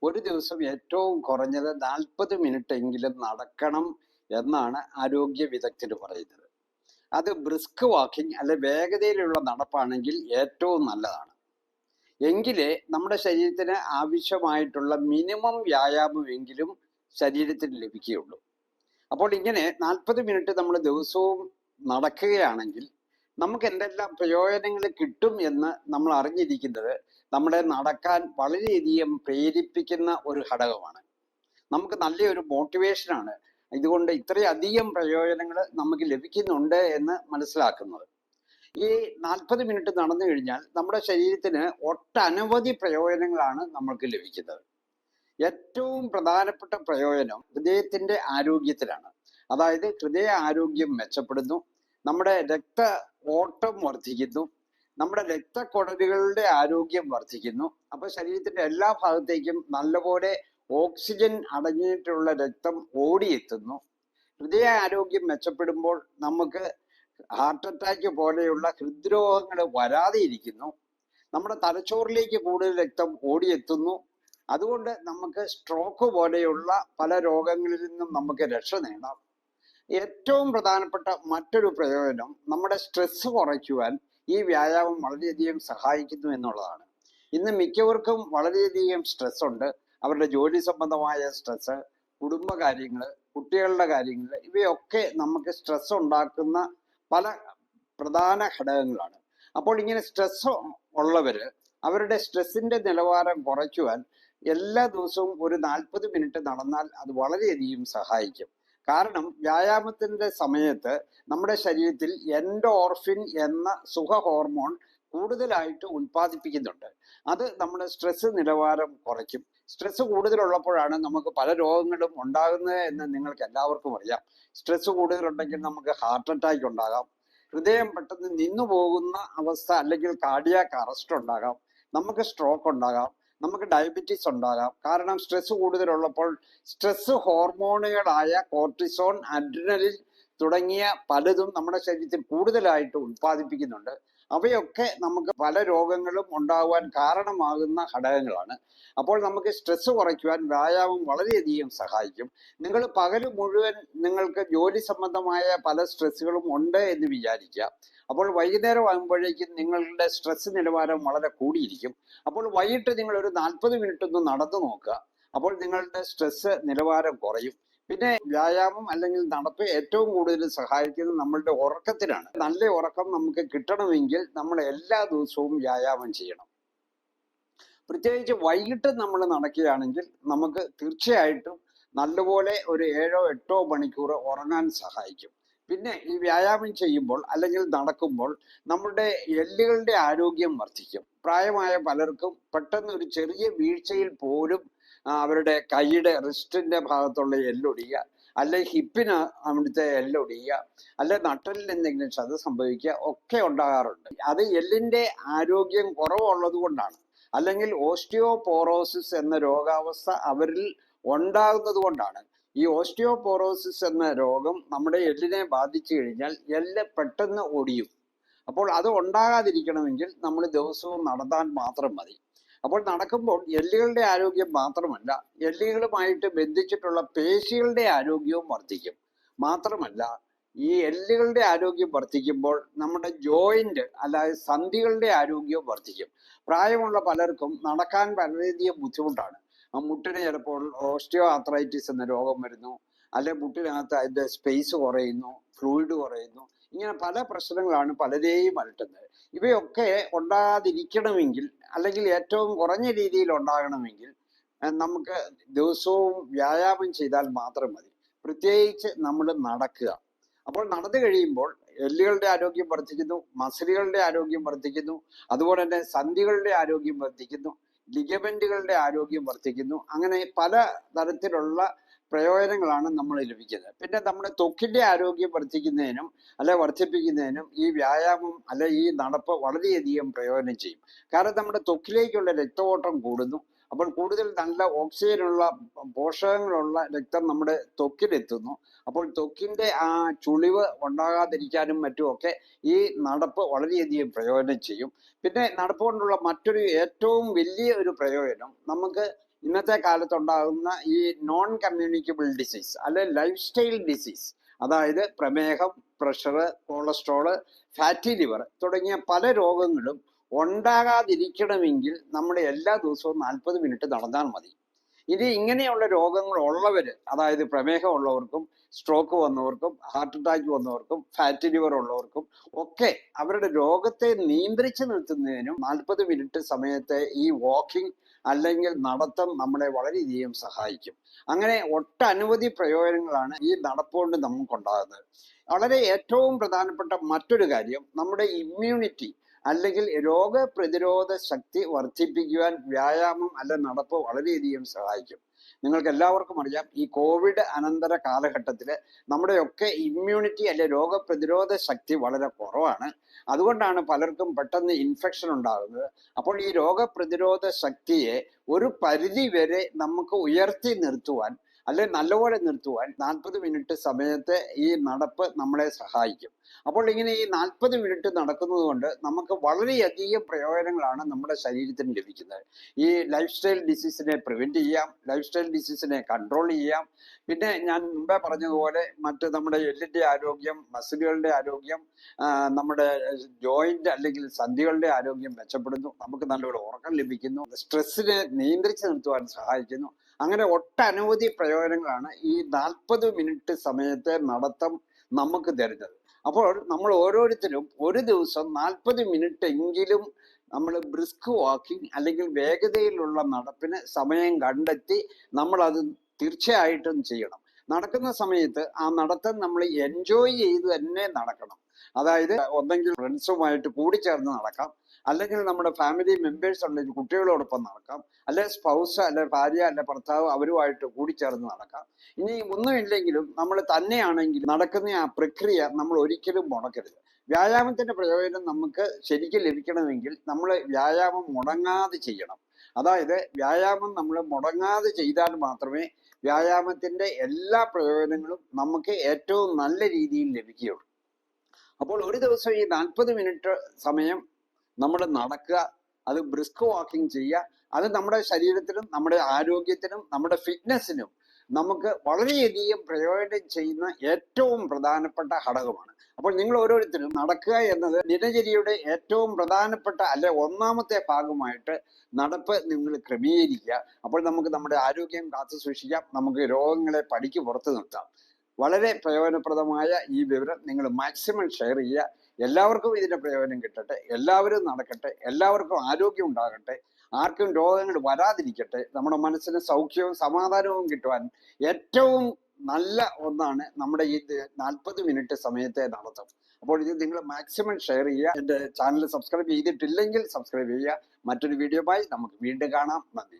ഒരു ദിവസം ഏറ്റവും കുറഞ്ഞത് 40 മിനിറ്റ് എങ്കിലും നടക്കണം എന്നാണ് ആരോഗ്യ വിദഗ്ധർ പറയുന്നത്. അത് ബ്രിസ്ക് വാക്കിംഗ് അല്ലെ വേഗതയിലുള്ള നടപ്പാണെങ്കിൽ ഏറ്റവും നല്ലതാണ്. എങ്കിലേ നമ്മുടെ ശരീരത്തിന് ആവശ്യമായിട്ടുള്ള മിനിമം വ്യായാമമെങ്കിലും ശരീരത്തിന് ലഭിക്കുകയുള്ളൂ. അപ്പോൾ ഇങ്ങനെ 40 മിനിറ്റ് നമ്മൾ ദിവസവും നടക്കുകയാണെങ്കിൽ നമുക്ക് എന്തെല്ലാം പ്രയോജനങ്ങൾ കിട്ടും എന്ന് നമ്മൾ അറിഞ്ഞിരിക്കുന്നത് നമ്മളെ നടക്കാൻ വളരെയധികം പ്രേരിപ്പിക്കുന്ന ഒരു ഘടകമാണ്. നമുക്ക് നല്ലൊരു മോട്ടിവേഷനാണ് ഇതുകൊണ്ട് ഇത്രയധികം പ്രയോജനങ്ങൾ നമുക്ക് ലഭിക്കുന്നുണ്ട് എന്ന് മനസ്സിലാക്കുന്നത്. ഈ 40 മിനിറ്റ് നടന്നു കഴിഞ്ഞാൽ നമ്മുടെ ശരീരത്തിന് ഒട്ടനവധി പ്രയോജനങ്ങളാണ് നമ്മൾക്ക് ലഭിക്കുന്നത്. ഏറ്റവും പ്രധാനപ്പെട്ട പ്രയോജനം ഹൃദയത്തിന്റെ ആരോഗ്യത്തിലാണ്. അതായത് ഹൃദയ ആരോഗ്യം മെച്ചപ്പെടുന്നു, നമ്മുടെ രക്ത ഓട്ടം വർദ്ധിക്കുന്നു, നമ്മുടെ രക്തക്കുഴലുകളുടെ ആരോഗ്യം വർദ്ധിക്കുന്നു. അപ്പൊ ശരീരത്തിന്റെ എല്ലാ ഭാഗത്തേക്കും നല്ലപോലെ ഓക്സിജൻ അടങ്ങിയിട്ടുള്ള രക്തം ഓടിയെത്തുന്നു. ഹൃദയ ആരോഗ്യം മെച്ചപ്പെടുമ്പോൾ നമുക്ക് ഹാർട്ട് അറ്റാക്ക് പോലെയുള്ള ഹൃദ്രോഗങ്ങൾ വരാതെ ഇരിക്കുന്നു. നമ്മുടെ തലച്ചോറിലേക്ക് കൂടുതൽ രക്തം ഓടിയെത്തുന്നു. അതുകൊണ്ട് നമുക്ക് സ്ട്രോക്ക് പോലെയുള്ള പല രോഗങ്ങളിൽ നിന്നും നമുക്ക് രക്ഷ നേടാം. ഏറ്റവും പ്രധാനപ്പെട്ട മറ്റൊരു പ്രയോജനം നമ്മുടെ സ്ട്രെസ് കുറയ്ക്കുവാൻ ഈ വ്യായാമം വളരെയധികം സഹായിക്കുന്നു എന്നുള്ളതാണ്. ഇന്ന് മിക്കവർക്കും വളരെയധികം സ്ട്രെസ് ഉണ്ട്. അവരുടെ ജോലി സംബന്ധമായ സ്ട്രെസ്, കുടുംബകാര്യങ്ങൾ, കുട്ടികളുടെ കാര്യങ്ങൾ, ഇവയൊക്കെ നമുക്ക് സ്ട്രെസ് ഉണ്ടാക്കുന്ന പല പ്രധാന ഘടകങ്ങളാണ്. അപ്പോൾ ഇങ്ങനെ സ്ട്രെസ് ഉള്ളവര് അവരുടെ സ്ട്രെസ്സിന്റെ നിലവാരം കുറയ്ക്കുവാൻ എല്ലാ ദിവസവും ഒരു 40 മിനിറ്റ് നടന്നാൽ അത് വളരെയധികം സഹായിക്കും. കാരണം വ്യായാമത്തിന്റെ സമയത്ത് നമ്മുടെ ശരീരത്തിൽ എൻഡോർഫിൻ എന്ന സുഖ ഹോർമോൺ കൂടുതലായിട്ട് ഉൽപ്പാദിപ്പിക്കുന്നുണ്ട്. അത് നമ്മുടെ സ്ട്രെസ് നിലവാരം കുറയ്ക്കും. സ്ട്രെസ് കൂടുതലുള്ളപ്പോഴാണ് നമുക്ക് പല രോഗങ്ങളും ഉണ്ടാകുന്നത് എന്ന് നിങ്ങൾക്ക് എല്ലാവർക്കും അറിയാം. സ്ട്രെസ് കൂടുതലുണ്ടെങ്കിൽ നമുക്ക് ഹാർട്ട് അറ്റാക്ക് ഉണ്ടാകാം, ഹൃദയം പെട്ടെന്ന് നിന്നു പോകുന്ന അവസ്ഥ അല്ലെങ്കിൽ കാർഡിയാക് അറസ്റ്റ് ഉണ്ടാകാം, നമുക്ക് സ്ട്രോക്ക് ഉണ്ടാകാം, നമുക്ക് ഡയബറ്റീസ് ഉണ്ടാകാം. കാരണം സ്ട്രെസ് കൂടുതലുള്ളപ്പോൾ സ്ട്രെസ് ഹോർമോണുകളായ കോർട്ടിസോൺ, അഡ്രിനലിൻ തുടങ്ങിയ പലതും നമ്മുടെ ശരീരത്തിൽ കൂടുതലായിട്ട് ഉൽപ്പാദിപ്പിക്കുന്നുണ്ട്. അവയൊക്കെ നമുക്ക് പല രോഗങ്ങളും ഉണ്ടാകുവാൻ കാരണമാകുന്ന ഘടകങ്ങളാണ്. അപ്പോൾ നമുക്ക് സ്ട്രെസ് കുറയ്ക്കുവാൻ വ്യായാമം വളരെയധികം സഹായിക്കും. നിങ്ങൾ പകൽ മുഴുവൻ നിങ്ങൾക്ക് ജോലി സംബന്ധമായ പല സ്ട്രെസ്സുകളും ഉണ്ട് എന്ന് വിചാരിക്കുക. അപ്പോൾ വൈകുന്നേരം ആകുമ്പോഴേക്കും നിങ്ങളുടെ സ്ട്രെസ് നിലവാരം വളരെ കൂടിയിരിക്കും. അപ്പോൾ വൈകിട്ട് നിങ്ങൾ ഒരു 40 മിനിറ്റ് ഒന്ന് നടന്നു നോക്കുക. അപ്പോൾ നിങ്ങളുടെ സ്ട്രെസ് നിലവാരം കുറയും. പിന്നെ വ്യായാമം അല്ലെങ്കിൽ നടപ്പ് ഏറ്റവും കൂടുതൽ സഹായിക്കുന്നത് നമ്മളുടെ ഉറക്കത്തിനാണ്. നല്ല ഉറക്കം നമുക്ക് കിട്ടണമെങ്കിൽ നമ്മൾ എല്ലാ ദിവസവും വ്യായാമം ചെയ്യണം. പ്രത്യേകിച്ച് വൈകിട്ട് നമ്മൾ നടക്കുകയാണെങ്കിൽ നമുക്ക് തീർച്ചയായിട്ടും നല്ലപോലെ ഒരു 7-8 മണിക്കൂർ ഉറങ്ങാൻ സഹായിക്കും. പിന്നെ ഈ വ്യായാമം ചെയ്യുമ്പോൾ അല്ലെങ്കിൽ നടക്കുമ്പോൾ നമ്മുടെ എല്ലുകളുടെ ആരോഗ്യം വർദ്ധിക്കും. പ്രായമായ പലർക്കും പെട്ടെന്ന് ഒരു ചെറിയ വീഴ്ചയിൽ പോലും അവരുടെ കൈയുടെ റിസ്റ്റിന്റെ ഭാഗത്തുള്ള എല്ലൊടിയുക, അല്ലെ ഹിപ്പിന് അവിടുത്തെ എല്ലൊടിയുക, അല്ലെ നട്ടലിന് എന്തെങ്കിലും ക്ഷത സംഭവിക്കുക ഒക്കെ ഉണ്ടാകാറുണ്ട്. അത് എല്ലിന്റെ ആരോഗ്യം കുറവുള്ളത് കൊണ്ടാണ്. അല്ലെങ്കിൽ ഓസ്റ്റിയോപോറോസിസ് എന്ന രോഗാവസ്ഥ അവരിൽ ഉണ്ടാകുന്നത് കൊണ്ടാണ്. ഈ ഓസ്റ്റിയോപോറോസിസ് എന്ന രോഗം നമ്മുടെ എല്ലിനെ ബാധിച്ചു കഴിഞ്ഞാൽ എല്ല് പെട്ടെന്ന് ഒടിയും. അപ്പോൾ അത് ഉണ്ടാകാതിരിക്കണമെങ്കിൽ നമ്മൾ ദിവസവും നടന്നാൽ മാത്രം മതി. അപ്പോൾ നടക്കുമ്പോൾ എല്ലുകളുടെ ആരോഗ്യം മാത്രമല്ല, എല്ലുകളുമായിട്ട് ബന്ധിച്ചിട്ടുള്ള പേശികളുടെ ആരോഗ്യവും വർദ്ധിക്കും. മാത്രമല്ല, ഈ എല്ലുകളുടെ ആരോഗ്യം വർദ്ധിക്കുമ്പോൾ നമ്മുടെ ജോയിന്റ് അല്ലാതെ സന്ധികളുടെ ആരോഗ്യവും വർദ്ധിക്കും. പ്രായമുള്ള പലർക്കും നടക്കാൻ വളരെയധികം ബുദ്ധിമുട്ടാണ്. മുട്ടിന് ചിലപ്പോൾ ഓസ്റ്റിയോ ആർത്രൈറ്റിസ് എന്ന രോഗം വരുന്നു, അല്ലെ മുട്ടിനകത്ത് അതിന്റെ സ്പേസ് കുറയുന്നു, ഫ്ലൂയിഡ് കുറയുന്നു. ഇങ്ങനെ പല പ്രശ്നങ്ങളാണ് പലരെയും അലട്ടുന്നത്. ഇവയൊക്കെ ഉണ്ടാകാതിരിക്കണമെങ്കിൽ അല്ലെങ്കിൽ ഏറ്റവും കുറഞ്ഞ രീതിയിൽ ഉണ്ടാകണമെങ്കിൽ നമുക്ക് ദിവസവും വ്യായാമം ചെയ്താൽ മാത്രം മതി. പ്രത്യേകിച്ച് നമ്മൾ നടക്കുക. അപ്പോൾ നടന്നു കഴിയുമ്പോൾ എല്ലുകളുടെ ആരോഗ്യം വർദ്ധിക്കുന്നു, മസിലുകളുടെ ആരോഗ്യം വർദ്ധിക്കുന്നു, അതുപോലെ തന്നെ സന്ധികളുടെ ആരോഗ്യം വർദ്ധിക്കുന്നു, ലിഗമെന്റുകളുടെ ആരോഗ്യം വർദ്ധിക്കുന്നു. അങ്ങനെ പല തരത്തിലുള്ള പ്രയോജനങ്ങളാണ് നമ്മൾ ലഭിക്കുന്നത്. പിന്നെ നമ്മുടെ ത്വക്കിന്റെ ആരോഗ്യം വർദ്ധിക്കുന്നതിനും അല്ലെ വർദ്ധിപ്പിക്കുന്നതിനും ഈ വ്യായാമം അല്ലെ ഈ നടപ്പ് വളരെയധികം പ്രയോജനം ചെയ്യും. കാരണം നമ്മുടെ ത്വക്കിലേക്കുള്ള രക്തഓട്ടം കൂടുന്നു. അപ്പോൾ കൂടുതൽ നല്ല ഓക്സിജനുള്ള പോഷകങ്ങളുള്ള രക്തം നമ്മുടെ ത്വക്കിലെത്തുന്നു. അപ്പോൾ ത്വക്കിന്റെ ആ ചുളിവ് ഉണ്ടാകാതിരിക്കാനും മറ്റുമൊക്കെ ഈ നടപ്പ് വളരെയധികം പ്രയോജനം ചെയ്യും. പിന്നെ നടപ്പ് കൊണ്ടുള്ള മറ്റൊരു ഏറ്റവും വലിയ ഒരു പ്രയോജനം, നമുക്ക് ഇന്നത്തെ കാലത്തുണ്ടാകുന്ന ഈ നോൺ കമ്മ്യൂണിക്കബിൾ ഡിസീസ് അല്ലെ ലൈഫ് സ്റ്റൈൽ ഡിസീസ്, അതായത് പ്രമേഹം, പ്രഷർ, കൊളസ്ട്രോള്, ഫാറ്റി ലിവർ തുടങ്ങിയ പല രോഗങ്ങളും ഉണ്ടാകാതിരിക്കണമെങ്കിൽ നമ്മൾ എല്ലാ ദിവസവും 40 മിനിറ്റ് നടന്നാൽ മതി. ഇത് ഇങ്ങനെയുള്ള രോഗങ്ങൾ ഉള്ളവര്, അതായത് പ്രമേഹം ഉള്ളവർക്കും സ്ട്രോക്ക് വന്നവർക്കും ഹാർട്ട് അറ്റാക്ക് വന്നവർക്കും ഫാറ്റി ലിവർ ഉള്ളവർക്കും ഒക്കെ അവരുടെ രോഗത്തെ നിയന്ത്രിച്ചു നിർത്തുന്നതിനും 40 മിനിറ്റ് സമയത്തെ ഈ വാക്കിംഗ് അല്ലെങ്കിൽ നടത്തം നമ്മളെ വളരെയധികം സഹായിക്കും. അങ്ങനെ ഒട്ടനവധി പ്രയോജനങ്ങളാണ് ഈ നടപ്പുകൊണ്ട് നമുക്കുണ്ടാകുന്നത്. വളരെ ഏറ്റവും പ്രധാനപ്പെട്ട മറ്റൊരു കാര്യം, നമ്മുടെ ഇമ്മ്യൂണിറ്റി അല്ലെങ്കിൽ രോഗപ്രതിരോധ ശക്തി വർദ്ധിപ്പിക്കുവാൻ വ്യായാമം അല്ല നടപ്പ് വളരെയധികം സഹായിക്കും. നിങ്ങൾക്ക് എല്ലാവർക്കും അറിയാം, ഈ കോവിഡ് അനന്തര കാലഘട്ടത്തിൽ നമ്മുടെയൊക്കെ ഇമ്മ്യൂണിറ്റി അല്ലെ രോഗപ്രതിരോധ ശക്തി വളരെ കുറവാണ്. അതുകൊണ്ടാണ് പലർക്കും പെട്ടെന്ന് ഇൻഫെക്ഷൻ ഉണ്ടാകുന്നത്. അപ്പോൾ ഈ രോഗപ്രതിരോധ ശക്തിയെ ഒരു പരിധി വരെ നമുക്ക് ഉയർത്തി നിർത്തുവാൻ അല്ലെ നല്ലപോലെ നിർത്തുവാൻ 40 മിനിറ്റ് സമയത്തെ ഈ നടപ്പ് നമ്മളെ സഹായിക്കും. അപ്പോൾ ഇങ്ങനെ ഈ 40 മിനിറ്റ് നടക്കുന്നത് കൊണ്ട് നമുക്ക് വളരെയധികം പ്രയോജനങ്ങളാണ് നമ്മുടെ ശരീരത്തിന് ലഭിക്കുന്നത്. ഈ ലൈഫ് സ്റ്റൈൽ ഡിസീസിനെ പ്രിവെന്റ് ചെയ്യാം, ലൈഫ് സ്റ്റൈൽ ഡിസീസിനെ കൺട്രോൾ ചെയ്യാം. പിന്നെ ഞാൻ മുമ്പേ പറഞ്ഞതുപോലെ നമ്മുടെ എല്ലിന്റെ ആരോഗ്യം, മസിലുകളുടെ ആരോഗ്യം, നമ്മുടെ ജോയിന്റ് അല്ലെങ്കിൽ സന്ധികളുടെ ആരോഗ്യം മെച്ചപ്പെടുന്നു, നമുക്ക് നല്ലൊരു ഉറക്കം ലഭിക്കുന്നു, സ്ട്രെസ്സിനെ നിയന്ത്രിച്ചു നിർത്തുവാൻ സഹായിക്കുന്നു. അങ്ങനെ ഒട്ടനവധി പ്രയോജനങ്ങളാണ് ഈ 40 മിനിറ്റ് സമയത്തെ നടത്തം നമുക്ക് തരുന്നത്. അപ്പോൾ നമ്മൾ ഓരോരുത്തരും ഒരു ദിവസം 40 മിനിറ്റ് എങ്കിലും നമ്മൾ ബ്രിസ്ക് വാക്കിംഗ് അല്ലെങ്കിൽ വേഗതയിലുള്ള നടപ്പിന് സമയം കണ്ടെത്തി നമ്മൾ അത് തീർച്ചയായിട്ടും ചെയ്യണം. നടക്കുന്ന സമയത്ത് ആ നടത്തം നമ്മൾ എൻജോയ് ചെയ്ത് തന്നെ നടക്കണം. അതായത് ഒന്നെങ്കിൽ ഫ്രണ്ട്സുമായിട്ട് കൂടിച്ചേർന്ന് നടക്കാം, അല്ലെങ്കിൽ നമ്മുടെ ഫാമിലി മെമ്പേഴ്സ് ഉണ്ടെങ്കിൽ കുട്ടികളോടൊപ്പം നടക്കാം, അല്ലെ സ്പൗസ് അല്ലെ ഭാര്യ അല്ലെ ഭർത്താവ് അവരുമായിട്ട് കൂടിച്ചേർന്ന് നടക്കാം. ഇനി ഒന്നുമില്ലെങ്കിലും നമ്മൾ തന്നെയാണെങ്കിൽ നടക്കുന്ന ആ പ്രക്രിയ നമ്മൾ ഒരിക്കലും മുടക്കരുത്. വ്യായാമത്തിന്റെ പ്രയോജനം നമുക്ക് ശരിക്കും ലഭിക്കണമെങ്കിൽ നമ്മൾ വ്യായാമം മുടങ്ങാതെ ചെയ്യണം. അതായത് വ്യായാമം നമ്മൾ മുടങ്ങാതെ ചെയ്താൽ മാത്രമേ വ്യായാമത്തിന്റെ എല്ലാ പ്രയോജനങ്ങളും നമുക്ക് ഏറ്റവും നല്ല രീതിയിൽ ലഭിക്കുകയുള്ളൂ. അപ്പോൾ ഒരു ദിവസം ഈ 40 മിനിറ്റ് സമയം നമ്മൾ നടക്കുക, അത് ബ്രിസ്ക് വാക്കിംഗ് ചെയ്യുക. അത് നമ്മുടെ ശരീരത്തിനും നമ്മുടെ ആരോഗ്യത്തിനും നമ്മുടെ ഫിറ്റ്നസിനും നമുക്ക് വളരെയധികം പ്രയോജനം ചെയ്യുന്ന ഏറ്റവും പ്രധാനപ്പെട്ട ഘടകമാണ്. അപ്പോൾ നിങ്ങൾ ഓരോരുത്തരും നടക്കുക എന്നത് ദിനചര്യയുടെ ഏറ്റവും പ്രധാനപ്പെട്ട അല്ലെ ഒന്നാമത്തെ ഭാഗമായിട്ട് നടപ്പ് നിങ്ങൾ ക്രമീകരിക്കുക. അപ്പോൾ നമുക്ക് നമ്മുടെ ആരോഗ്യം കാത്തു സൂക്ഷിക്കാം, നമുക്ക് രോഗങ്ങളെ പടിക്ക് പുറത്ത് നിർത്താം. വളരെ പ്രയോജനപ്രദമായ ഈ വിവരം നിങ്ങൾ മാക്സിമം ഷെയർ ചെയ്യുക. എല്ലാവർക്കും ഇതിന്റെ പ്രയോജനം കിട്ടട്ടെ, എല്ലാവരും നടക്കട്ടെ, എല്ലാവർക്കും ആരോഗ്യം ഉണ്ടാകട്ടെ, ആർക്കും രോഗങ്ങൾ വരാതിരിക്കട്ടെ. നമ്മുടെ മനസ്സിന് സൗഖ്യവും സമാധാനവും കിട്ടുവാൻ ഏറ്റവും നല്ല ഒന്നാണ് നമ്മുടെ ഈ 40 മിനിറ്റ് സമയത്തെ നടത്തം. അപ്പോൾ ഇത് നിങ്ങൾ മാക്സിമം ഷെയർ ചെയ്യുക. എൻ്റെ ചാനൽ സബ്സ്ക്രൈബ് ചെയ്തിട്ടില്ലെങ്കിൽ സബ്സ്ക്രൈബ് ചെയ്യുക. മറ്റൊരു വീഡിയോയുമായി നമുക്ക് വീണ്ടും കാണാം. നന്ദി.